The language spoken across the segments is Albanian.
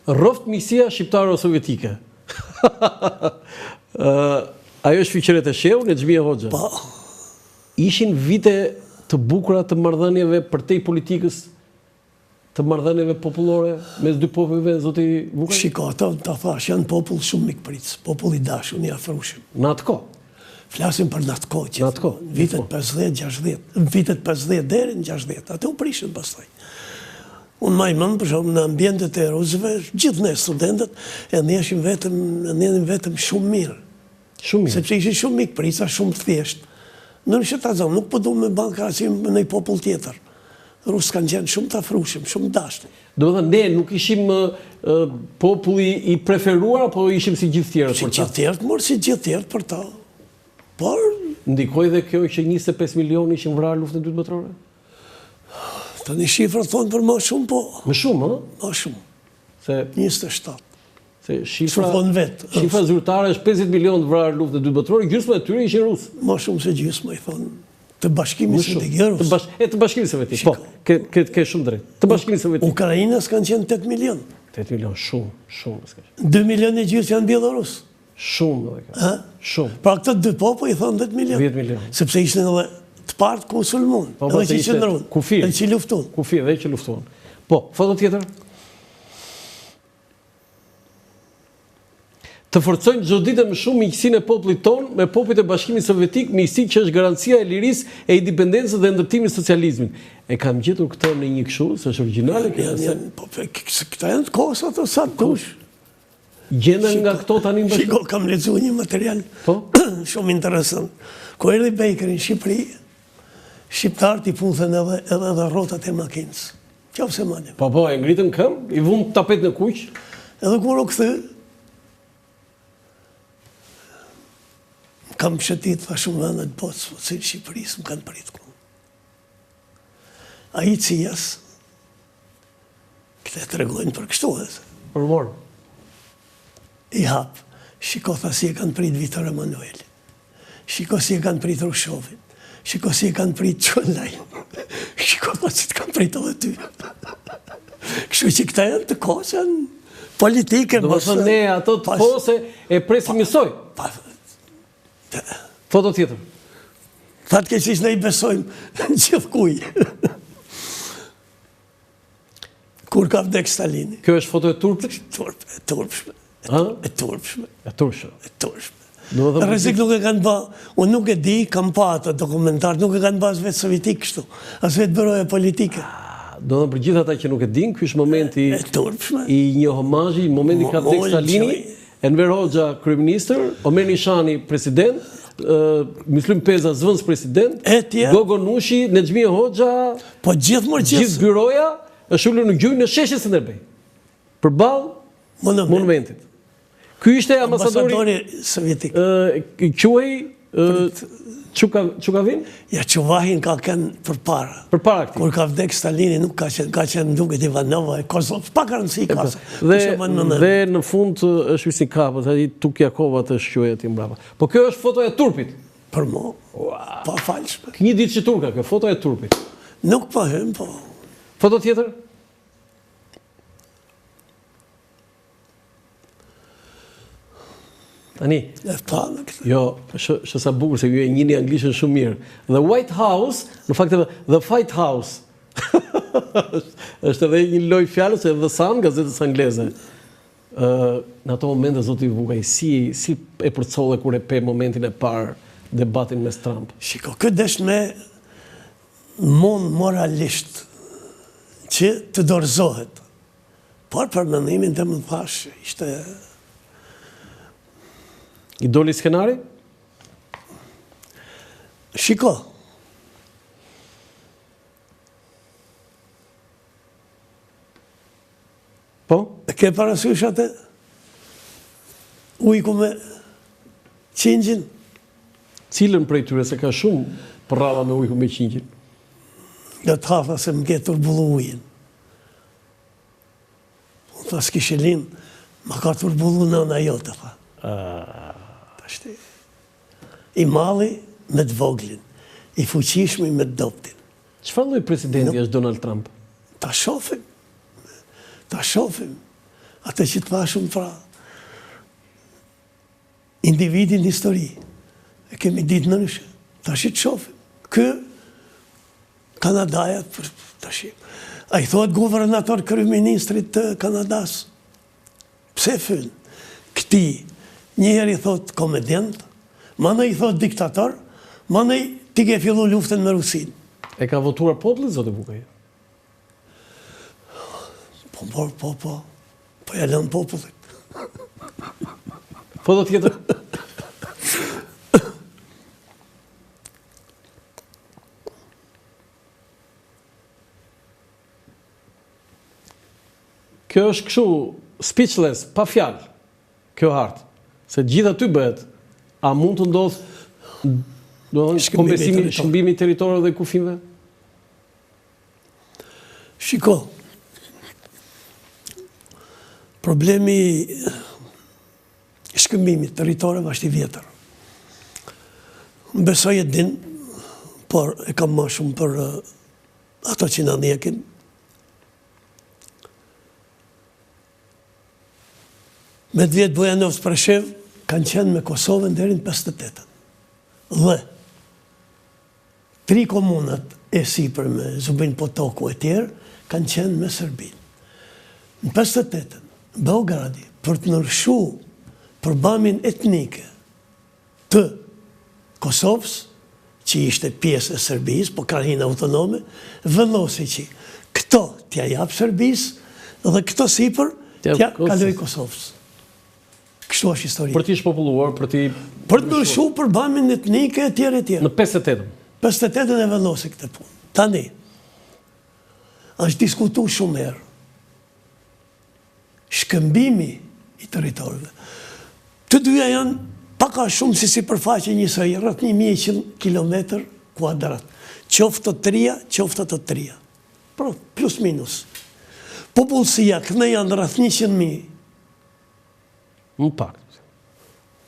Rroft misia shqiptaro-sovjetike. Ajo është fiqeret e sheu në Xhmia Hoxha. Po. Ishin vite të bukura të marrëdhënieve përtej politikës, të marrëdhënieve popullore mes dy popujve, zoti Vukaj? Shiko, ta thash, janë popull shumë mikpritës, popull i dashur, një afrushëm. Në atë kohë. Flasim për në atë kohë që Në atë kohë. vitet 50-60, vitet 50 deri në 60, atë u prishën pastaj. Unë maj mëndë për shumë në ambientet e rusëve, gjithë ne studentët, e njëshim vetëm shumë mirë. Shumë mirë. Sepse ishin shumë mikprisa, shumë thjeshtë. Nërë që ta zonë, nuk po du me banë krasim në i popull tjetër. Rusë kanë qenë shumë të afrushim, shumë dashni. Do të thënë, ne nuk ishim populli i preferuar, apo ishim si gjithë tjerët për ta? Si gjithë tjerët, mërë si gjithë tjerët për ta. Por... Ndikoj dhe kjo që 25 milion ishin vrarë luftën e dytë botërore? Të një shifrë thonë për më shumë, po. Më shumë, ha? Më shumë. Se 27. Se shifra thonë vetë. Shifra zyrtare është 50 milion të vrarë luftën e dytë botërore, gjysma e tyre ishin rusë. Më shumë se gjysma, i thonë. Të bashkimi sovjetik, rusë. Të bashkimi sovjetik, po, ke shumë drejt. Të bashkimi sovjetik. Ukrajinës kanë qenë 8 milion. 8 milion, shumë. 2 milion e gjysë janë bjelorusë. Shumë, dhe ka. Shumë. Pra këtë dy popo i thonë 10 milion. 10 milion. Sepse ishën edhe të partë ku sulmon, edhe që qëndrun, edhe që luftun. Kufi, edhe që luftun. Po, foto tjetër? Të forcojnë çdo ditë më shumë miqësinë e popullit tonë me popujt e Bashkimit Sovjetik, miqësi që është garancia e lirisë, e independencës dhe ndërtimit socializmit. E kam gjetur këtë në një kështu, s'është origjinale kjo? Po, këta janë të kohës ato sa të dush. Gjenden nga këto tani në Shiko, kam lexuar një material shumë interesant. Kur erdhi Bekri në Shqipëri, shqiptarët i puthën edhe rrotat e makinës. Qofse mane. Po, e ngritën këmbë, i vënë tapet në kuq. Edhe kur u kthy, kam shëtit, tha shumë vëndet botë, si në Shqipërisë më kanë pritë ku. A i cijas, këte të regojnë për kështu edhe. Për morë. I hapë, shiko tha si e kanë pritë Viktor Emanuel, shiko si e kanë pritë Rushovin, shiko si e kanë pritë Qëllajn, shiko tha si të kanë pritë edhe ty. Kështu që këta janë të kosën politike. Do më thënë ne ato të kose e presim njësoj. Foto tjetër. Fatë keqësisht ne i besojmë gjithë kuj. Kur ka vdek Stalini. Kjo është foto e turpshme? E turpshme. E turpshme. E turpshme. E turpshme. Rrezik nuk e kanë ba, unë nuk e di, kam pa ato dokumentar, nuk e kanë ba as vetë sovjetik kështu, as vetë bëroja politike. Do dhe për gjithë ata që nuk e din, ky është momenti i një homazhi, momenti ka vdek Stalini, Enver Hoxha kryeministër, Omer Nishani president, Myslim Peza zvënës president, Gogo Nushi, Nexhmia Hoxha, po gjithë byroja është ullur në gjujë në sheshën Skënderbej, përballë monumentit. Ky ishte ambasadori sovjetik. Quhej Çukavin? Ja, Çuvahin ka kënë për para. Për para këti. Kur ka vdek Stalini, nuk ka qenë duket Ivanova e Kosovë, pa rëndësi ka. Dhe në fund është visi kapët, Tukjakova të shquaj ati mbrapa. Po kjo është foto e turpit? Për mo, pa falshme. Një ditë që turka, kjo foto e turpit? Nuk pa hym, po. Foto tjetër? Tani, jo, është sa bukur se ju e njini anglishën shumë mirë. The White House, në fakt The Fight House, është edhe një loj fjallës e The Sun, gazetës angleze. Në ato momente, zoti Vukaj, si e përcolle kur e pe momentin e parë debatin mes Trump? Shiko, këtë desh me mund moralisht që të dorëzohet. Por për mendimin të më thash, ishte... I doli skenari? Shiko. Po? E ke parasysh atë? Ujku me qingjin? Cilën prej tyre, se ka shumë përrava me ujku me qingjin? Nga të hafa se më ke turbullu ujin. Unë tha s'kishelin, ma ka turbullu në në jote, tha. I mali me të voglin, i fuqishmi me të doptin. Çfarë lloj presidenti është Donald Trump? Ta shofim. atë që të thashëm pra, individin histori, e kemi ditë në nëshë, tash i të shofim. Kë, Kanadaja, tash i. A i thot guvernator kryeministrit të Kanadas, pse fyn? Këti, njëherë i thot komedient, mana i thot diktator, mana i ti ke fillu luftën me Rusin. E ka votuar populli, zotë Bukaj? Po ja lënë popullit. Po do tjetër? Kjo është kështu speechless, pa fjalë, kjo hartë. Se gjitha ty bëhet, a mund të ndodhë shëmbimi territorëve dhe kufimeve? Shiko, problemi shkëmbimit territorëve është i vjetër. Besoj e din, por e kam më shumë për ato që na ndjekin. Me 10 Bujanovës Preshev kanë qenë me Kosovën deri në 58. Dhe 3 komunat e sipër me Zubin Potoku e tjerë kanë qenë me Serbinë. Në 58, Beogradi, për të nërshu përbamin etnike të Kosovës, që ishte pjesë e Serbisë, po krahinë autonome, vendosi që këto t'ja japë Serbisë dhe këto sipër t'ja kaloj Kosovës. Kështu është historia. Për t'i shpopulluar, për të nërshu përbamin etnike e tjerë e tjerë. Në 58. 58 e vendosi këtë punë. Tani, është diskutu shumë herë. Shkëmbimi i territorëve. Të dyja janë paka shumë si sipërfaqe njësoj, rreth 1100 kilometër kuadrat. Qoftë të trija, qoftë të trija. Pra, plus minus. Popullsia këne janë rreth 100.000. Më pak.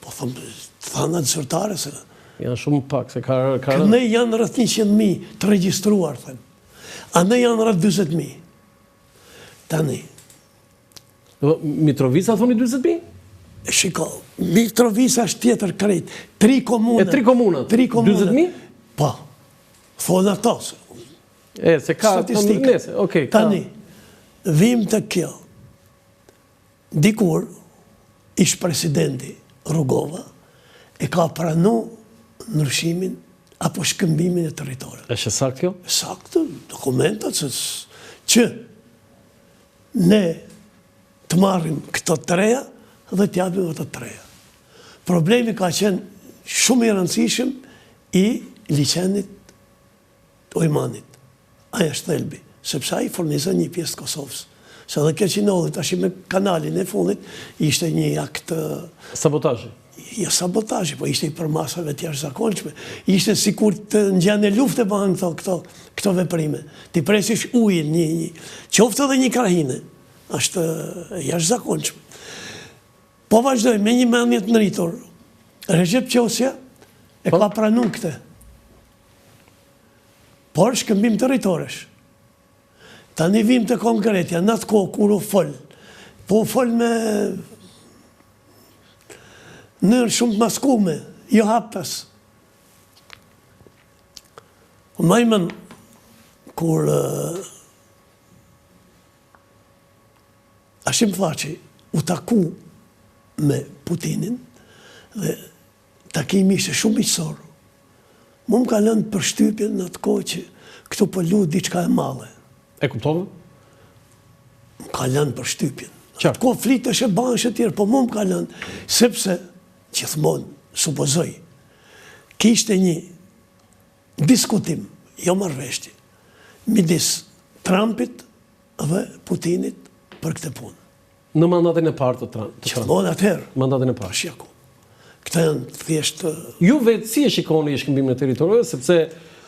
Po thënë të zyrtare se... Janë shumë pak, se ka... Këne janë rreth 100.000 të regjistruar, thënë. A ne janë rreth 20.000. Tani. Mitrovica thoni 20.000? Shiko, Mitrovica është tjetër krejt. 3 komunat. E 3 komunat? 20.000? Po. Thonë ato. Se ka... Statistika. Tani, vim të kjo. Dikur, ish presidenti Rugova e ka pranu nërshimin apo shkëmbimin e territorëve. Është saktë kjo? Saktë, dokumentat që ne të marrim këto treja dhe t'japim ato treja. Problemi ka qenë shumë i rëndësishëm i liçenit Ojmanit. Aja është thelbi, sepse ai furnizon një pjesë të Kosovës. Se dhe kjo që ndodhi tash me kanalin e fundit, ishte një akt... Sabotajë? Ja, sabotajë, po ishte i përmasave të jashtëzakonshme. Ishte sikur të ngjane lufte bëhen këto veprime. Ti presish ujin, qoftë edhe një krahine. Është jashtëzakonshme. Po vazhdoj, me një mendje të ngritur. Recep Qosja e ka pranuar këtë. Por shkëmbim territorësh. Tani vim të konkretja, në atë kohë kur u fol, po u fol me nërë shumë të maskume, jo haptas. Majmën, kur Hashim Thaçi u taku me Putinin, dhe takimi ishte shumë miqësor, mu më ka lënë përshtypjen në atë kohë që këtu po luhet diçka e madhe. E kuptove? Më ka lënë për shtypjen. Atë ko flitesh e bansh e tjerë, po mu më ka lënë, sepse, gjithmonë, supozoj, kishte një diskutim, jo marrëveshje, midis Trumpit dhe Putinit për këtë punë. Në mandatin e parë të Trumpit? Gjithmonë atëherë. Mandatin e parë? Shiko. Këta janë thjeshtë... Ju vetë si e shikoni shkëmbimin e territorëve, sepse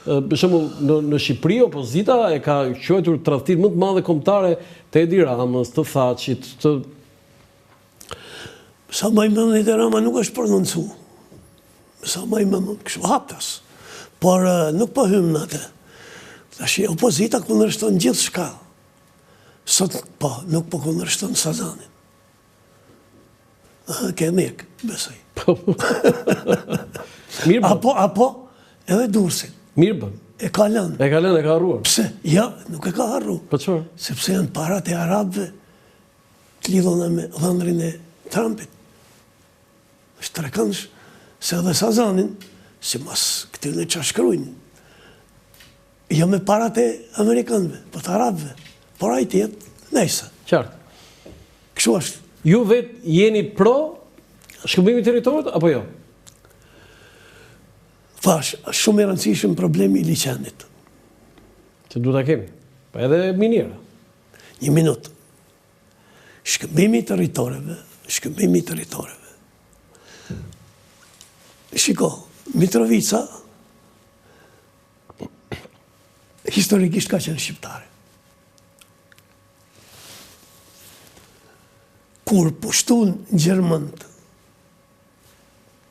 për shembull në Shqipëri opozita e ka quajtur tradhtin më të madhe kombëtare të Edi Ramës, të Thaçit, të... Sa më i mëndë Edi Rama nuk është prononcu. Sa më i mëndë, kështu haptas. Por nuk po hymë në atë. Tash opozita kundërshton gjithë shka. Sot po, nuk po kundërshton Sazanin. Ke mjek, besoj. Mirë bën. Apo, edhe Durrësin. Mirë bën. E ka lënë. E ka lënë, e ka harruar. Pse? Ja, nuk e ka harru. Po çfarë? Sepse janë parat e arabëve të lidhuna me dhëndrin e Trumpit. Është trekëndsh se edhe Sazanin, si mas këtyre që shkrujnë, jo me parat e Amerikanëve, po të arabëve. Por a i tjetë, nejse. Qartë. Kështu është. Ju vetë jeni pro shkëmbimi territorit apo jo? Thash, shumë e rëndësishëm problemi i liçenit. Që du ta kemi. Pa edhe minira. Një minutë. Shkëmbimi i territoreve. Shiko, Mitrovica historikisht ka qenë shqiptare. Kur pushtun Gjermënt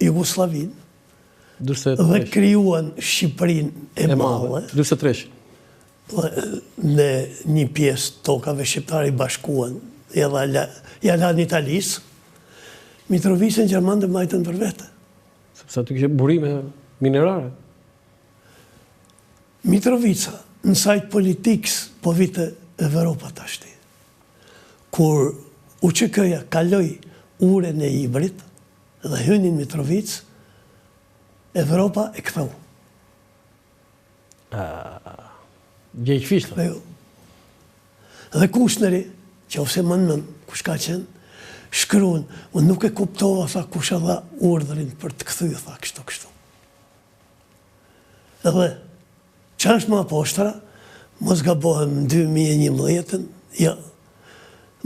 Jugoslavin dhe krijuan Shqipërinë e madhe, 43. në një pjesë tokave shqiptare i bashkuan, ja lanë Italisë, Mitrovicën Gjermanë dhe majtën për vete. Sepse aty kishte burime minerare. Mitrovica, në sajt politikës, po vite Evropa tashti. Kur UÇK-ja kaloi uren e Ibrit dhe hynin Mitrovicë, Evropa e ktheu. Gjej fishta. Dhe Kushneri, që ose më nën, kush ka qenë, shkruan, unë nuk e kuptova, tha, kush e dha urdhrin për të kthyer, tha, kështu. Edhe, që është më aposhtra, mos gabohem në 2011, ja,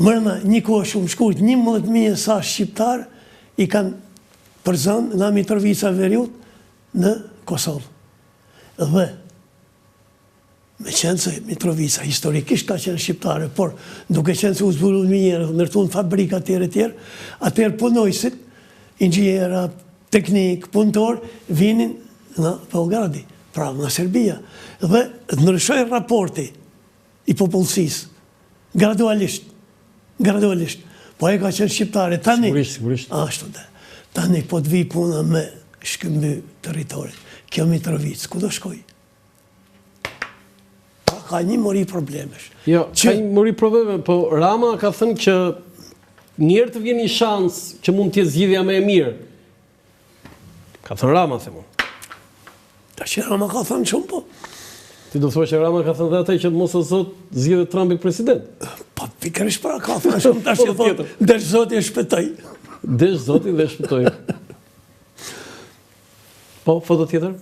mërëna një kohë shumë shkurt, 11.000 sa shqiptar i kanë përzën nga Mitrovica Veriut në Kosovë. Dhe, me qenë se Mitrovica historikisht ka qenë shqiptare, por duke qenë se u zbulu një njerë, nërtun fabrika tjere, atëherë punojësit, inxhiera, teknik, punëtor, vinin nga Beogradi, pra nga Serbia. Dhe ndryshoi raporti i popullsisë, gradualisht. Po e ka qenë shqiptare. Tani, Sigurisht. Ashtu dhe. Tani po të vi puna me shkëmby territorit. Kjo Mitrovic, ku do shkoj? Ka një mori problemesh. Jo, ka një mori probleme, po Rama ka thënë që njerë të vjen një shans që mund t'jetë zgjidhja më e mirë. Ka thënë Rama, themu. Ta që Rama ka thënë shumë, po. Ti do thua që Rama ka thënë dhe atë që mos o zot zgjidhe Trumpi president. Pa pikërisht pra ka thënë shumë, ta që thotë, desh Zoti e shpëtoj. Desh Zoti dhe shpëtoj. Po, foto tjetër?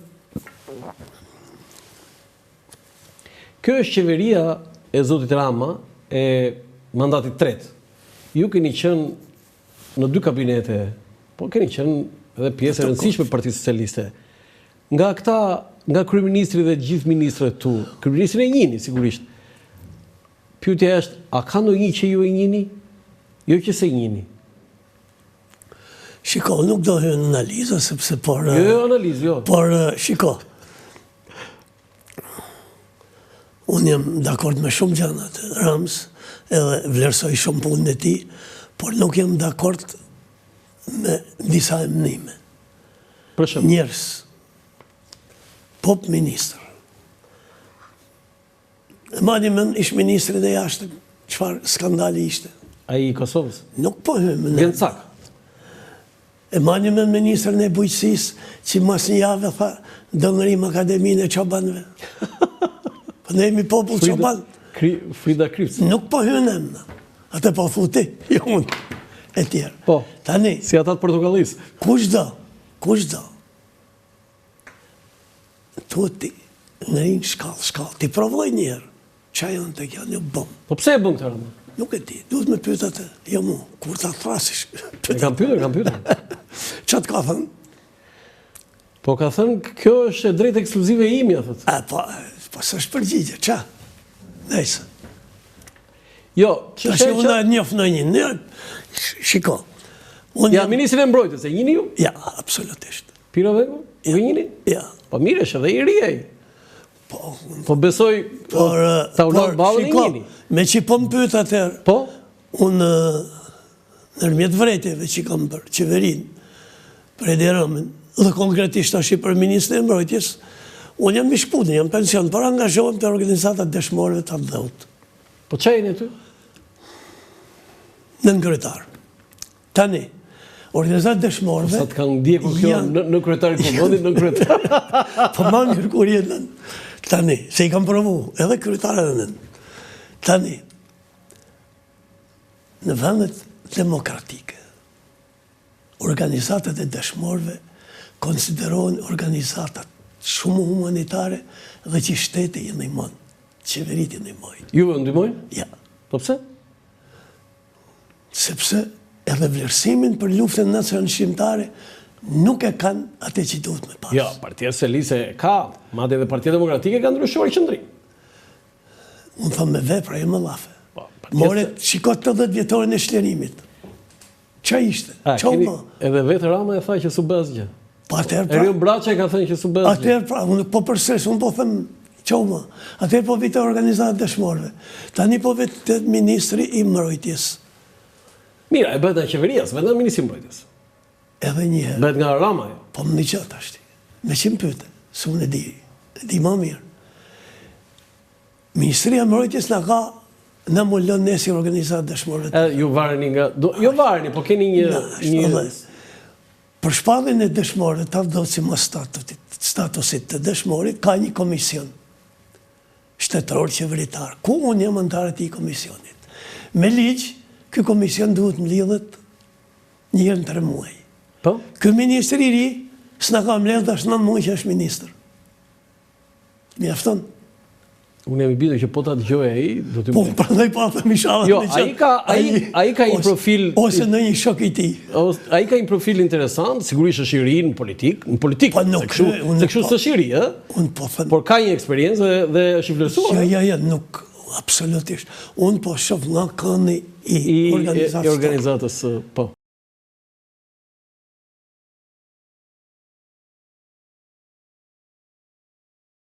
Kjo është qeveria e Zotit Rama e mandatit tret. Ju keni qenë në 2 kabinete, po keni qenë edhe pjesë e rëndësishme e Partisë Socialiste. Nga kryeministri dhe gjithë ministrat tu, kryeministrin e njihni sigurisht. Pyetja është, a ka ndonjë që ju e njihni? Jo që se njihni. Shiko, nuk do hyj në analizë sepse por analizë, jo. Por shiko. Unë jam dakord me shumë gjëra të Rams, edhe vlerësoj shumë punën e tij, por nuk jam dakord me disa emnime. Për shembull, njerëz, pop ministër. E mani mend ish ministri dhe jashtëm, çfarë skandali ishte. ai i Kosovës. Nuk po hymë në. Gencak. E mani mend ministrin e bujqësisë, që mas një javë tha, do ngrim Akademinë e Çobanëve. Po ne jemi popull çoban. Frida Kripc. Nuk po hynë emna. Atë po futi, jo unë. E tjerë. Po. Tani, Si ata të Portokallisë. kush do. Tuti, ngrin shkallë. Ti provoj njerë. Qa janë të kjo një bom. Po pse e bën këtë Rama? Nuk e di, duhet me pyet atë. Jo mu, kur ta thrasish. E kam pyetur. Qa të ka thënë? Po ka thënë, kjo është e drejtë ekskluzive e imja, thotë. Po së është përgjigje, qa? Nejse. Jo, Ta që unë e njof në një. Shiko. Ja, ministrin e mbrojtjes, e njihni ju? Ja, absolutisht. Piro Vego? U njihni? Ja. Po mirë është edhe i ri ai. Po besoj Por, ta ulon ballën e njihni. me që po më pyet atëherë, Po? unë nërmjet vretjeve që kam për qeverin, për Edi Ramën, dhe konkretisht tash për Ministrin e Mbrojtjes, unë jam i shputin, jam pension, për angazhohem të organizatat dëshmorëve të Abdheut. Po që e një ty? Nën kryetar. Tani, organizatat dëshmorëve... Sa të kanë ndjekur kjo në kryetari komandit, në kryetar. Po ma mirë kur jenë nën. Tani, se i kam provu, edhe kryetarë edhe nën. Tani, në vendet demokratike, organizatat e dëshmorëve konsiderohen organizatat shumë humanitare dhe që shteti i ndihmon, qeverit i ndihmojnë. Juve ndihmojnë? Ja. Po pse? Sepse edhe vlerësimin për luftën nacionale shqiptare nuk e kanë atë që duhet me pas. Jo, Partia Socialiste ka, madje edhe Partia Demokratike ka ndryshuar qendrim. Unë thëmë me vepra e më lafe. More, shikot të 10 vjetorin e shlerimit. Qa ishte? Qa u ma? Edhe vetë Rama e tha që su bëz gjë. Erion Braçaj ka thënë që su bëz gjë. Atëherë pra, unë po përsëris, unë po thëmë qa u ma? Atëherë po vite organizatë dëshmorëve. Tani po vite ministri i mbrojtjes. Mira, e bëhet nga qeveria, s'bëhet nga ministri i mbrojtjes. Edhe njëherë. Bëhet nga Rama, jo. Po më një qatë ashti. Me që më pyte, su unë e di ma mirë. Ministria e mbrojtjes në ka në mullon nesi organizatë dëshmorëve. Ju vareni nga... Jo vareni, po keni një... Për shpalljen e dëshmorëve, të vdocim o statusit të dëshmorit, ka një komision shtetëror qeveritar, ku unë jam antar e ti komisionit. Me ligj, ky komision duhet mbledhet një herë në 3 muaj. Po? Ky ministri i ri, s'na ka mbledh tash 9 muaj që është ministër. Mjafton. Unë jam i bindur që po ta dëgjoj ai, do të... Po, prandaj po them inshallah. Jo, ai ka një profil... Ose në një shok i tij. Ai ka një profil interesant, sigurisht është i ri në politik. Po nuk, se kështu s'është i ri, ë? Unë po them. Por ka një eksperiencë dhe është i vlerësuar. Ja, nuk, absolutisht. Unë po shoh nga këndi i organizatës. Po.